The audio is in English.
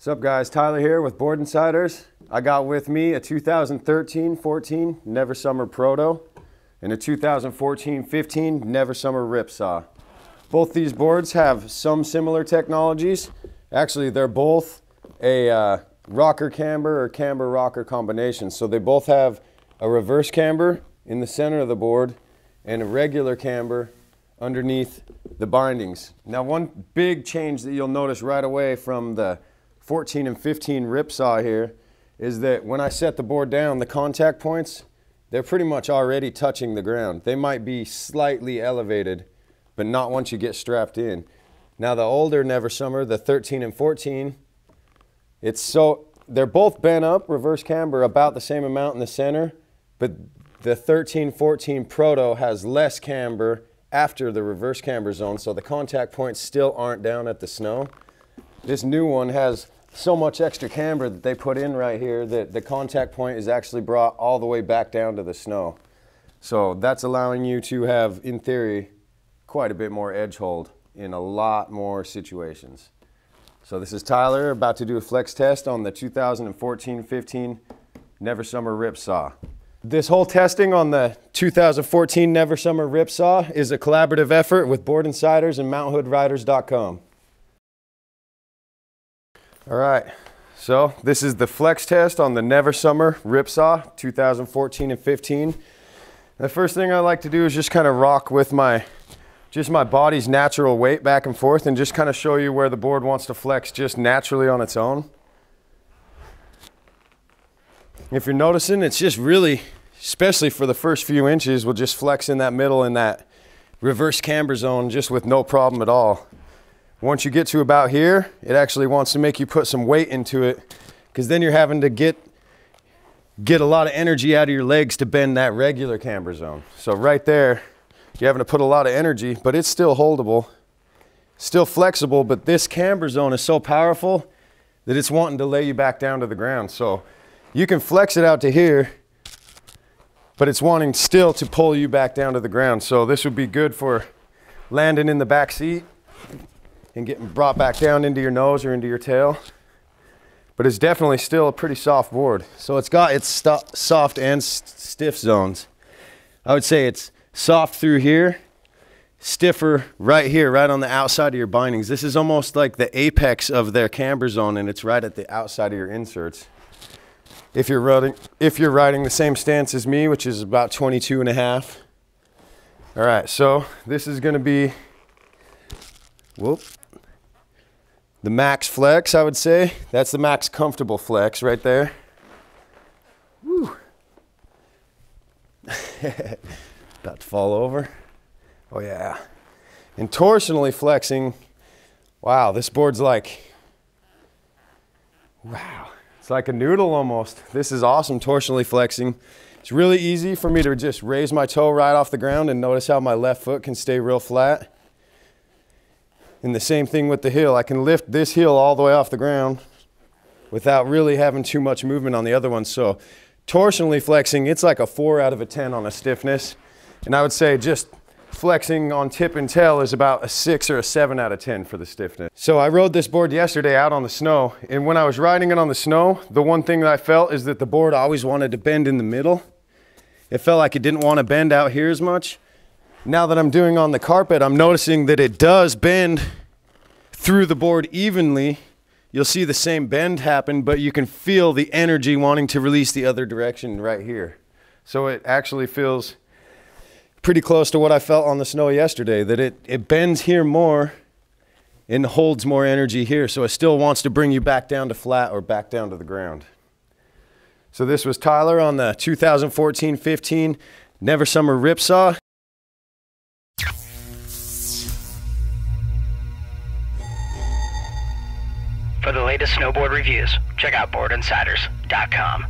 What's up guys, Tyler here with Board Insiders. I got with me a 2013-14 Never Summer Proto and a 2014-15 Never Summer Ripsaw. Both these boards have some similar technologies. Actually, they're both a rocker camber or camber rocker combination. So they both have a reverse camber in the center of the board and a regular camber underneath the bindings. Now, one big change that you'll notice right away from the 14 and 15 Ripsaw here is that when I set the board down, the contact points, they're pretty much already touching the ground. They might be slightly elevated, but not once you get strapped in. Now the older Never Summer, the 13 and 14, they're both bent up, reverse camber, about the same amount in the center, but the 13-14 Proto has less camber after the reverse camber zone, so the contact points still aren't down at the snow. This new one has so much extra camber that they put in right here that the contact point is actually brought all the way back down to the snow. So that's allowing you to have, in theory, quite a bit more edge hold in a lot more situations. So this is Tyler about to do a flex test on the 2014-15 Never Summer Ripsaw. This whole testing on the 2014 Never Summer Ripsaw is a collaborative effort with Board Insiders and MountHoodRiders.com. All right, so this is the flex test on the Never Summer Ripsaw 2014 and 15. The first thing I like to do is just kind of rock with my body's natural weight back and forth and just kind of show you where the board wants to flex just naturally on its own. If you're noticing, it's just really, especially for the first few inches, we'll just flex in that middle in that reverse camber zone just with no problem at all. Once you get to about here, it actually wants to make you put some weight into it, because then you're having to get a lot of energy out of your legs to bend that regular camber zone. So right there, you're having to put a lot of energy, but it's still holdable, still flexible, but this camber zone is so powerful that it's wanting to lay you back down to the ground. So you can flex it out to here, but it's wanting still to pull you back down to the ground. So this would be good for landing in the back seat and getting brought back down into your nose or into your tail. But it's definitely still a pretty soft board. So it's got its soft and stiff zones. I would say it's soft through here, stiffer right here, right on the outside of your bindings. This is almost like the apex of their camber zone, and it's right at the outside of your inserts. If you're riding the same stance as me, which is about 22.5. All right, so this is gonna be, the max flex, I would say. That's the max comfortable flex right there. Woo. About to fall over. Oh yeah. And torsionally flexing, wow, this board's like, wow. It's like a noodle almost. This is awesome, torsionally flexing. It's really easy for me to just raise my toe right off the ground and notice how my left foot can stay real flat. And the same thing with the heel. I can lift this heel all the way off the ground without really having too much movement on the other one. So torsionally flexing, it's like a 4 out of a 10 on a stiffness. And I would say just flexing on tip and tail is about a 6 or a 7 out of 10 for the stiffness. So I rode this board yesterday out on the snow, and when I was riding it on the snow, the one thing that I felt is that the board always wanted to bend in the middle. It felt like it didn't want to bend out here as much. Now that I'm doing on the carpet, I'm noticing that it does bend through the board evenly. You'll see the same bend happen, but you can feel the energy wanting to release the other direction right here. So it actually feels pretty close to what I felt on the snow yesterday, that it bends here more and holds more energy here. So it still wants to bring you back down to flat or back down to the ground. So this was Tyler on the 2014-15 Never Summer Ripsaw. For the latest snowboard reviews, check out boardinsiders.com.